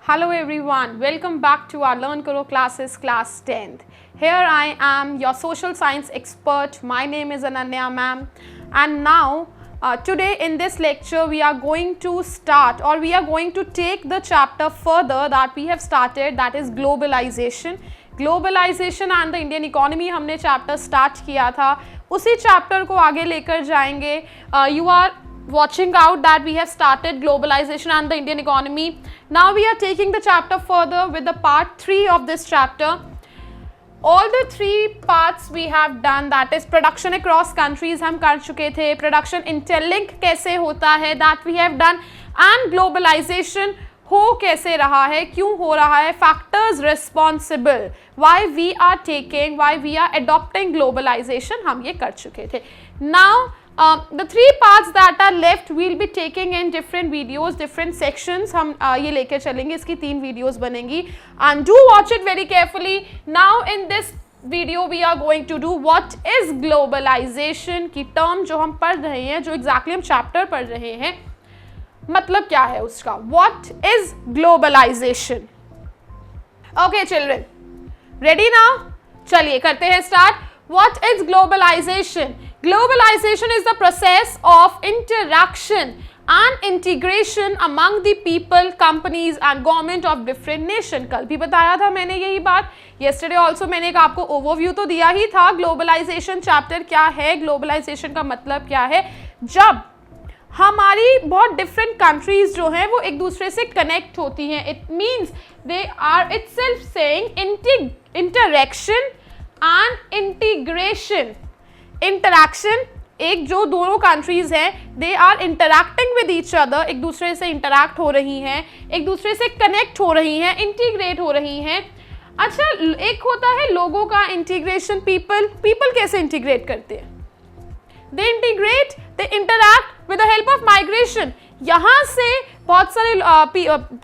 Hello everyone, welcome back to our Learn Karo classes, class 10th. Here I am, your social science expert. My name is Ananya ma'am, and now today in this lecture we are going to start, or we are going to take the chapter further that we have started, that is globalization. Globalization and the Indian economy हमने chapter start किया था, उसी chapter को आगे लेकर जाएंगे. You are watching out that we have started globalization and the Indian economy. Now we are taking the chapter further with the part 3 of this chapter. All the 3 parts we have done, that is production across countries हम कर चुके थे, production interlink कैसे होता है that we have done, and globalization हो कैसे रहा है, क्यों हो रहा है, factors responsible, why we are taking, why we are adopting globalization, हम ये कर चुके थे. Now the 3 parts that are left we'll be taking in different videos, different sections. हम ये लेकर चलेंगे, इसकी 3 videos बनेंगी, and do watch it very carefully. Now in this video we are going to do what is globalization की term जो हम पढ़ रहे हैं, जो exactly हम chapter पढ़ रहे हैं, मतलब क्या है उसका, what is globalization. Okay children, ready now? चलिए करते हैं start. What is globalization? Globalization is the process of interaction and integration among the people, companies and government of different nation. कल भी बताया था मैंने यही बात. Yesterday also मैंने एक आपको overview तो दिया ही था. Globalization chapter क्या है, globalization का मतलब क्या है. जब हमारी बहुत डिफरेंट कंट्रीज जो हैं वो एक दूसरे से कनेक्ट होती हैं, it means they are itself saying interaction and integration. Interaction, एक जो दोनों कंट्रीज हैं they are interacting with each other, एक दूसरे से इंटरैक्ट हो रही हैं, एक दूसरे से कनेक्ट हो रही हैं, इंटीग्रेट हो रही हैं. अच्छा, एक होता है लोगों का इंटीग्रेशन. पीपल कैसे इंटीग्रेट करते हैं? They integrate, they interact with the help of migration. यहाँ से बहुत सारे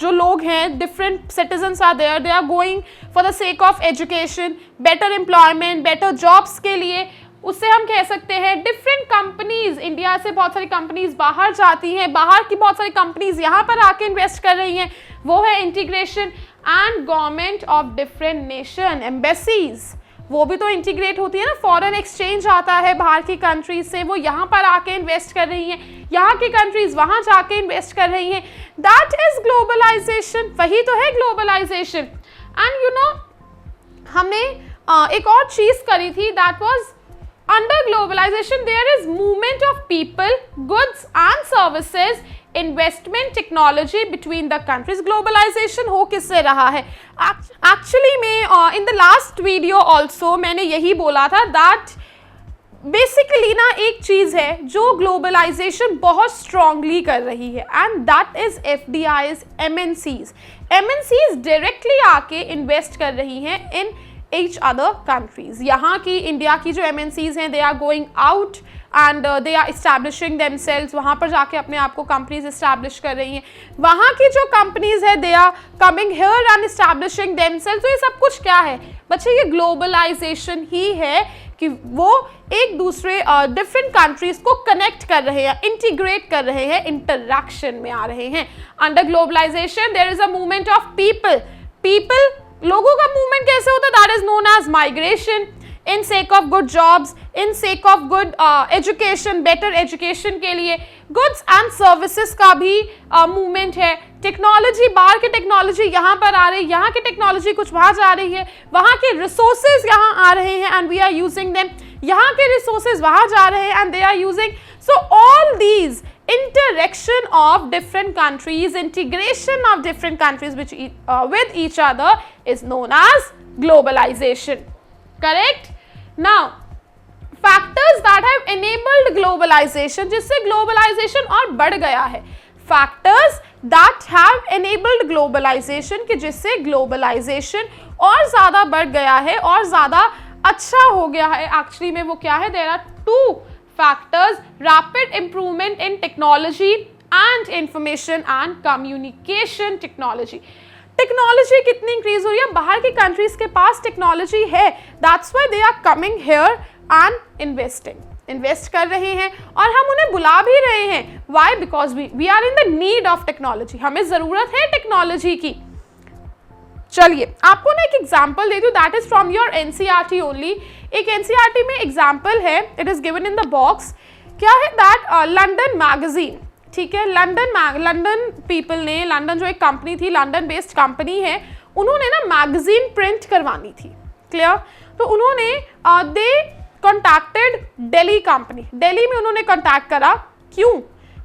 जो लोग हैं, different citizens are there, they are going for the sake of education, better employment, better jobs के लिए. उससे हम कह सकते हैं different companies, इंडिया से बहुत सारी कंपनीज बाहर जाती हैं, बाहर की बहुत सारी कंपनीज यहाँ पर आके इन्वेस्ट कर रही हैं, वो है integration. And government of different nation, embassies, वो भी तो इंटीग्रेट होती है ना. फॉरेन एक्सचेंज आता है बाहर की कंट्रीज से, वो यहाँ पर आके इन्वेस्ट कर रही हैं, यहाँ की कंट्रीज वहाँ जाके इन्वेस्ट कर रही हैं. दैट इज ग्लोबलाइजेशन, वही तो है ग्लोबलाइजेशन. एंड यू नो, हमने एक और चीज करी थी, that was under globalization there is movement of people, goods and services, investment, technology between the countries. Globalization हो किससे रहा है? एक्चुअली में in the last video also मैंने यही बोला था दैट बेसिकली ना एक चीज़ है जो ग्लोबलाइजेशन बहुत स्ट्रांगली कर रही है, and that is FDIs, MNCs. MNCs directly आके इन्वेस्ट कर रही हैं इन each other countries. यहाँ की इंडिया की जो MNCs हैं they are going out and they are establishing themselves, वहाँ पर जाके अपने आप को कंपनीज इस्टेब्लिश कर रही हैं. वहाँ की जो कंपनीज है they are coming here and establishing themselves. तो ये सब कुछ क्या है बच्चे? ये ग्लोबलाइजेशन ही है कि वो एक दूसरे डिफरेंट कंट्रीज को कनेक्ट कर रहे हैं, इंटीग्रेट कर रहे हैं, इंटरैक्शन में आ रहे हैं. Under globalization there is a movement of people. लोगों का मूवमेंट कैसे होता है? That is known as migration. In sake of good jobs, in sake of good education, better education के लिए. गुड्स एंड सर्विसेज का भी मूवमेंट है. टेक्नोलॉजी, बाहर की टेक्नोलॉजी यहाँ पर आ रही है, यहाँ की टेक्नोलॉजी कुछ वहाँ जा रही है, वहाँ के रिसोर्सेज यहाँ आ रहे हैं and we are using them, यहाँ के रिसोर्सेज वहाँ जा रहे हैं and they are using. So all these interaction of different countries, integration of different countries which with each other is known as globalization. Correct? Now, factors that have enabled globalization, जिससे globalization और बढ़ गया है. Factors that have enabled globalization, कि जिससे globalization और ज़्यादा बढ़ गया है और ज़्यादा अच्छा हो गया है. Actually में वो क्या है? There are 2 factors: rapid improvement in technology and information and communication technology. Technology कितनी इंक्रीज हो रही है? बाहर की कंट्रीज के पास टेक्नोलॉजी है, that's why they are coming here and invest कर रहे हैं और हम उन्हें बुला भी रहे हैं. Why? Because we are in the need of technology. हमें ज़रूरत है टेक्नोलॉजी की. चलिए आपको ना एक एग्जाम्पल दे दूं, that is from your NCERT only. एक एनसीईआरटी में एग्जाम्पल है, it is given in the box. क्या है दैट लंडन मैगजीन, ठीक है, लंदन पीपल ने, लंदन जो एक कंपनी थी, लंदन बेस्ड कंपनी है, उन्होंने ना मैगजीन प्रिंट करवानी थी, क्लियर। तो उन्होंने दे कॉन्टैक्टेड दिल्ली कंपनी, दिल्ली में उन्होंने कॉन्टैक्ट करा। क्यों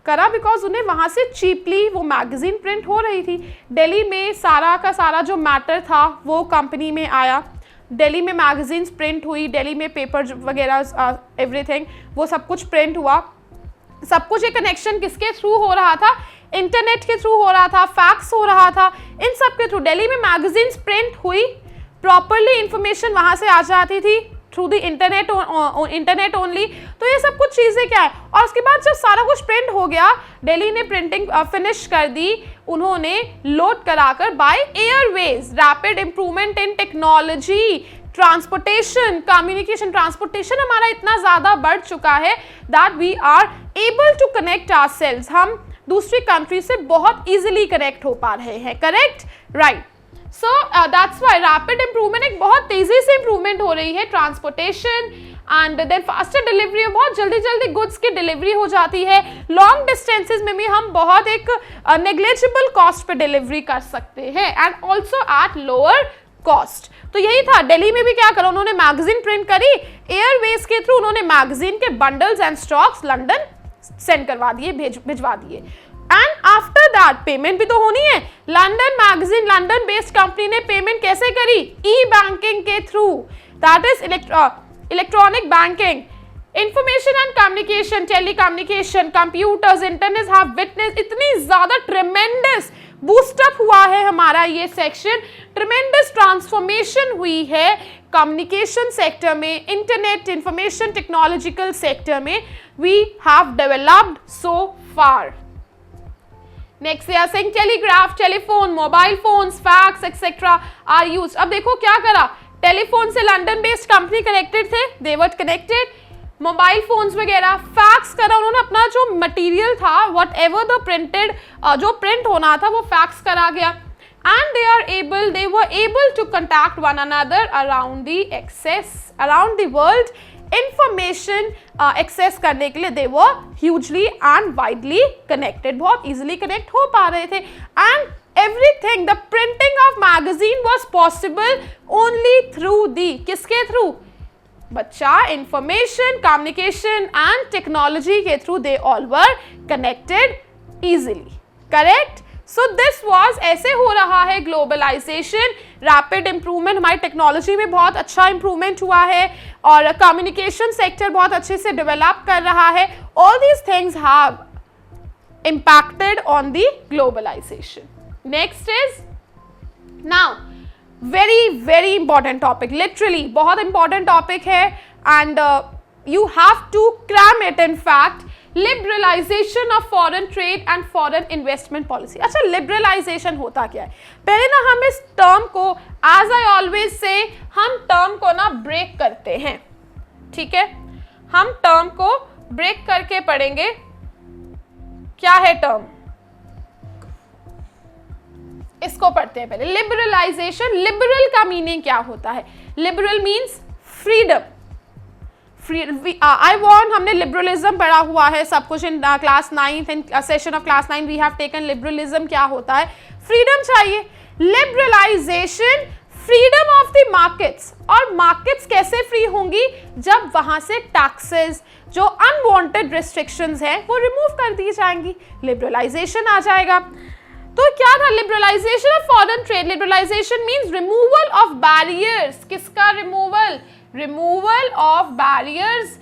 करा? बिकॉज उन्हें वहाँ से चीपली वो मैगजीन प्रिंट हो रही थी। दिल्ली में सारा का सारा जो मैटर था वो कंपनी में आया, दिल्ली में मैगजीन्स प्रिंट हुई, दिल्ली में पेपर वगैरह एवरीथिंग वो सब कुछ प्रिंट हुआ। सब कुछ ये कनेक्शन किसके थ्रू हो रहा था? इंटरनेट के थ्रू हो रहा था, फैक्स हो रहा था, इन सब के थ्रू दिल्ली में मैगजीन्स प्रिंट हुई, प्रॉपरली इंफॉर्मेशन वहाँ से आ जाती थी थ्रू द इंटरनेट ओनली। तो ये सब कुछ चीज़ें क्या है, और उसके बाद जब सारा कुछ प्रिंट हो गया, दिल्ली ने प्रिंटिंग फिनिश कर दी, उन्होंने लोड कराकर by airways, rapid improvement in technology, transportation, communication, transportation हमारा इतना ज़्यादा बढ़ चुका है that we are able to connect ourselves, हम दूसरी कंट्री से बहुत इजीली कनेक्ट हो पा रहे हैं, correct, right. So that's why rapid improvement, एक बहुत तेजी से इंप्रूवमेंट हो रही है, transportation and then faster delivery, बहुत जल्दी जल्दी गुड्स की डिलीवरी हो जाती है। लॉन्ग डिस्टेंसेज में भी हम बहुत एक नेग्लिजिबल कॉस्ट पे डिलीवरी कर सकते हैं and also at lower cost. तो यही था, दिल्ली में भी क्या करा, उन्होंने मैगजीन प्रिंट करी, एयरवेज के थ्रू उन्होंने मैगजीन के bundles and stocks London send करवा दिए, भिजवा दिए। एंड आफ्टर दैट पेमेंट भी तो होनी है। London magazine, London based company ने पेमेंट कैसे करी? ई बैंकिंग के through, that is electronic banking, information and communication, telecommunication, computers, internet have witness, इतनी ज्यादा ट्रेमेंडस बूस्टअप हुआ है हमारा ये सेक्शन, ट्रेमेंडस ट्रांसफॉर्मेशन हुई है कम्युनिकेशन सेक्टर में, इंटरनेट इंफॉर्मेशन टेक्नोलॉजिकल सेक्टर में, we have developed so far. Next they are saying telegraph, telephone, mobile phones, fax etc are used। अब देखो क्या करा, टेलीफोन से लंदन बेस्ड कंपनी कनेक्टेड थे, they were connected, mobile phones वगैरह, fax करा उन्होंने, अपना जो मटेरियल था वट एवर द प्रिंटेड, जो प्रिंट होना था वो फैक्स करा गया, and they were able to contact one another around the world, information access करने के लिए they were hugely and widely connected, बहुत easily कनेक्ट हो पा रहे थे। And everything, the printing of magazine was possible only through the, किसके through? बच्चा, इंफॉर्मेशन, कम्युनिकेशन एंड टेक्नोलॉजी के through they all were connected easily, correct? So this was, ऐसे हो रहा है ग्लोबलाइजेशन, रैपिड इंप्रूवमेंट, हमारी टेक्नोलॉजी में बहुत अच्छा इंप्रूवमेंट हुआ है और कम्युनिकेशन सेक्टर बहुत अच्छे से डेवलप कर रहा है। All these things have impacted on the globalization. Next is, now very important topic, literally बहुत important topic है and you have to cram it, in fact, liberalisation of foreign trade and foreign investment policy. अच्छा, liberalisation होता क्या है? पहले ना हम इस टर्म को, एज आई ऑलवेज से, हम टर्म को ना ब्रेक करते हैं, ठीक है, हम टर्म को ब्रेक करके पढ़ेंगे। क्या है टर्म? इसको पढ़ते हैं पहले। लिबरलाइजेशन, लिबरल का मीनिंग क्या होता है? Liberal means freedom. I want, हमने लिबरलिज्म पढ़ा हुआ है सब कुछ in class 9th, in session of class 9 we have taken liberalism. क्या होता है? फ्रीडम चाहिए। Liberalisation, freedom of the markets, और मार्केट्स कैसे फ्री होंगी? जब वहां से टैक्सेस, जो अनवांटेड रिस्ट्रिक्शंस हैं, वो रिमूव कर दी जाएंगी, लिबरलाइजेशन आ जाएगा। तो क्या था liberalisation of foreign trade? Liberalisation means removal of barriers. किसका रिमूवल? रिमूवल ऑफ बैरियर्स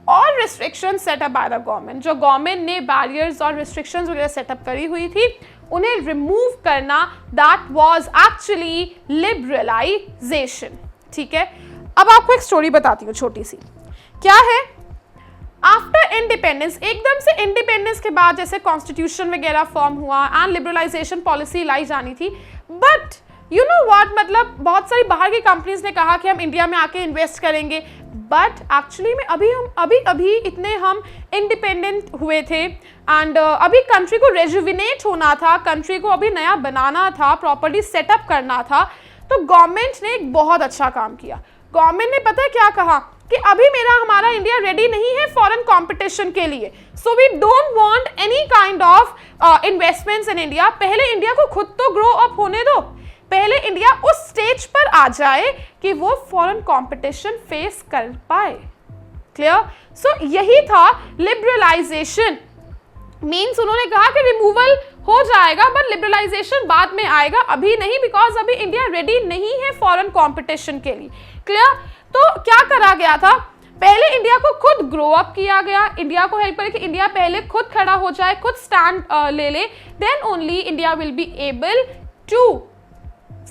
और restrictions set up by the government. जो गवर्नमेंट ने बैरियर्स और रिस्ट्रिक्शंस वगैरह सेटअप करी हुई थी, उन्हें रिमूव करना, दैट वाज एक्चुअली लिबरलाइजेशन, ठीक है। अब आपको एक स्टोरी बताती हूँ छोटी सी। क्या है? आफ्टर इंडिपेंडेंस, एकदम से इंडिपेंडेंस के बाद जैसे कॉन्स्टिट्यूशन वगैरह फॉर्म हुआ एंड लिबरलाइजेशन पॉलिसी लाई जानी थी, बट यू नो व्हाट, मतलब बहुत सारी बाहर की कंपनीज ने कहा कि हम इंडिया में आके इन्वेस्ट करेंगे, बट एक्चुअली में अभी इतने हम इंडिपेंडेंट हुए थे एंड अभी कंट्री को रेजुविनेट होना था, कंट्री को अभी नया बनाना था, प्रॉपर्ली सेटअप करना था, तो गवर्नमेंट ने एक बहुत अच्छा काम किया। गवर्नमेंट ने पता है क्या कहा कि अभी हमारा इंडिया रेडी नहीं है फॉरेन कंपटीशन के लिए, so we don't want any kind of investments in India. पहले इंडिया को खुद तो ग्रो अप होने दो, पहले इंडिया उस स्टेज पर आ जाए कि वो फॉरेन कंपटीशन फेस कर पाए। क्लियर? सो यही था लिबरलाइजेशन। मीन्स उन्होंने कहा कि रिमूवल हो जाएगा बट लिबरलाइजेशन बाद में आएगा, अभी नहीं, बिकॉज अभी इंडिया रेडी नहीं है फॉरेन कंपटीशन के लिए। क्लियर? तो क्या करा गया था, पहले इंडिया को खुद ग्रो अप किया गया, इंडिया को हेल्प करे कि इंडिया पहले खुद खड़ा हो जाए, खुद स्टैंड ले ले, then only India will be able to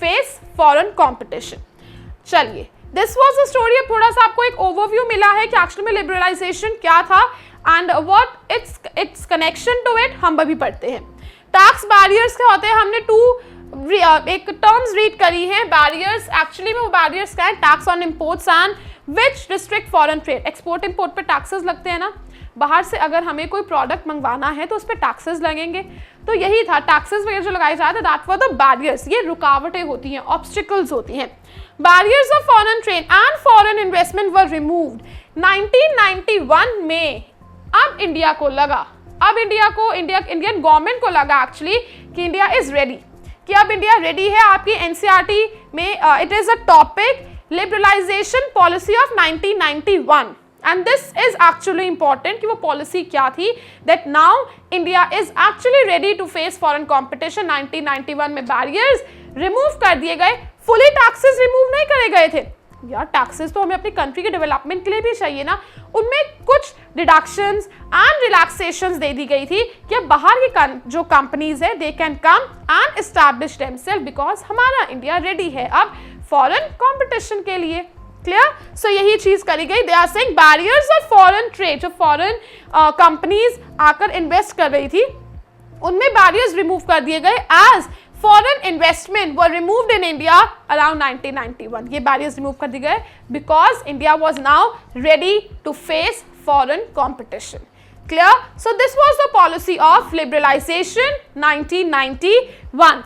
face foreign competition. चलिए, दिस वाज द स्टोरी। अब थोड़ा सा आपको एक ओवरव्यू मिला है कि एक्चुअली में लिबरलाइजेशन क्या था and what its connection to it, हम अभी पढ़ते हैं। टैक्स बैरियर्स क्या होते हैं, हमने एक टर्म्स रीड करी है। बैरियर्स एक्चुअली में वो बैरियर्स क्या है, tax on imports and which restrict foreign trade. Export import पे टैक्सेस लगते हैं ना, बाहर से अगर हमें कोई प्रोडक्ट मंगवाना है तो उस पर टैक्सेस लगेंगे, तो यही था, टैक्सेस वगैरह जो लगाए जाते हैं, दैट वर द बैरियर्स। ये रुकावटें होती हैं, ऑब्स्टिकल्स होती हैं। Barriers of foreign trade and foreign investment were removed 1991 में। अब इंडिया को लगा, अब इंडियन गवर्नमेंट को लगा एक्चुअली कि इंडिया इज रेडी, कि अब इंडिया रेडी है। आपकी एनसीईआरटी में it is a topic, liberalisation policy of 1991, and this is actually important कि वो पॉलिसी क्या थी, that now India is actually ready to face foreign competition. 1991 में बैरियर्स रिमूव कर दिए गए, फुली टैक्सेस रिमूव नहीं करे गए थे। यार टैक्सेस तो हमें अपनी कंट्री के डेवलपमेंट के लिए भी चाहिए ना, उनमें कुछ डिडक्शंस एंड रिलैक्सेशंस दे दी गई थी कि अब बाहर की जो कंपनीज है they can come and establish themselves, because हमारा इंडिया रेडी है अब फॉरेन कंपटीशन के लिए। क्लियर? सो यही चीज करी गई। They are saying barriers of foreign trade, जो फॉरेन कंपनीज आकर इन्वेस्ट कर रही थी उनमें बैरियर्स रिमूव कर दिए गए as foreign investment were removed in India around 1991. ये barriers remove कर दिए गए because India was now ready to face foreign competition. Clear? So this was the policy of liberalization 1991.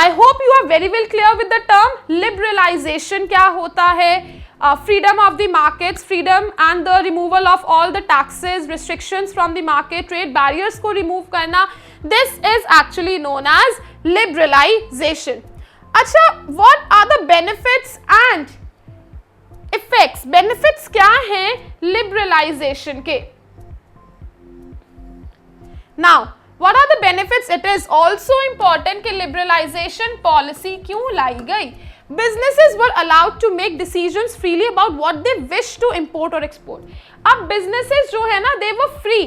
I hope you are very well clear with the term liberalization क्या होता है, freedom of the markets, freedom and the removal of all the taxes, restrictions from the market, trade barriers को remove करना, this is actually known as liberalization. अच्छा, what are the benefits and effects? benefits क्या हैं liberalization के? Now, what are the benefits? It is also important कि liberalization policy क्यों लाई गई? Businesses were allowed to make decisions freely about what they wish to import or export. अब businesses जो है ना, they were free.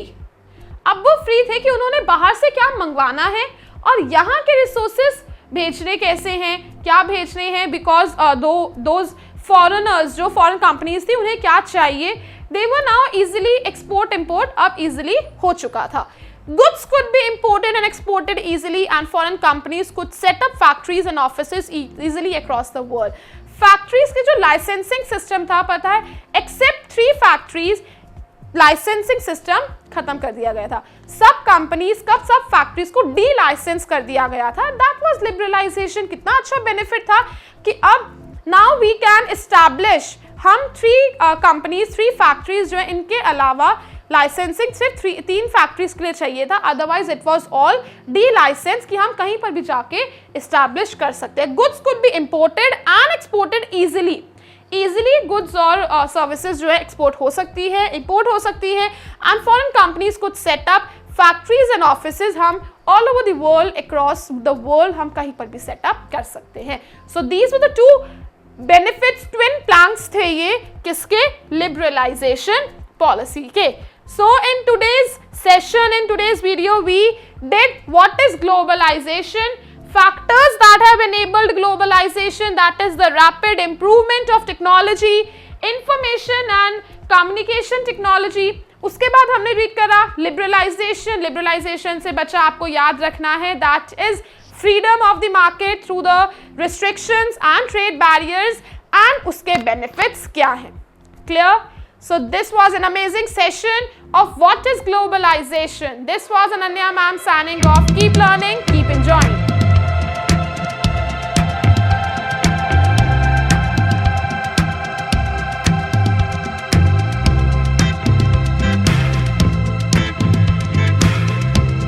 अब वो फ्री थे कि उन्होंने बाहर से क्या मंगवाना है और यहाँ के रिसोर्सेस भेजने कैसे हैं, क्या भेजने हैं, बिकॉज दोज फॉरेनर्स, जो फॉरेन कंपनीज थी, उन्हें क्या चाहिए, they were now easily export import अब इजीली हो चुका था। Goods could be imported and exported easily and foreign companies could set up factories and offices easily across the world. Factories के जो licensing system था, पता है, except 3 factories लाइसेंसिंग सिस्टम खत्म कर दिया गया था। सब कंपनीज का, सब फैक्ट्रीज को डी लाइसेंस कर दिया गया था। That was liberalisation. कितना अच्छा बेनिफिट था कि अब नाउ वी कैन एस्टैब्लिश, हम 3 कंपनीज, 3 फैक्ट्रीज जो है, इनके अलावा लाइसेंसिंग सिर्फ 3 फैक्ट्रीज के लिए चाहिए था, otherwise it was all the licence कि हम कहीं पर भी जाके एस्टैब्लिश कर सकते हैं। Goods could be imported and exported easily goods और सर्विसेज जो है एक्सपोर्ट हो सकती है, इंपोर्ट हो सकती है, and foreign companies could set up factories and offices, हम all over the world, across the world हम कहीं पर भी सेटअप कर सकते हैं। So these were the 2 benefits, twin planks थे ये किसके, लिबरलाइजेशन पॉलिसी के। So in today's session, in today's video, we did what is globalisation, factors that have enabled globalization, that is the rapid improvement of technology, information and communication technology. उसके बाद हमने read करा liberalisation. Liberalisation से बच्चा आपको याद रखना है, that is freedom of the market through the restrictions and trade barriers, and उसके benefits क्या हैं. Clear? So this was an amazing session of what is globalization. This was Ananya ma'am signing off. Keep learning, keep enjoying.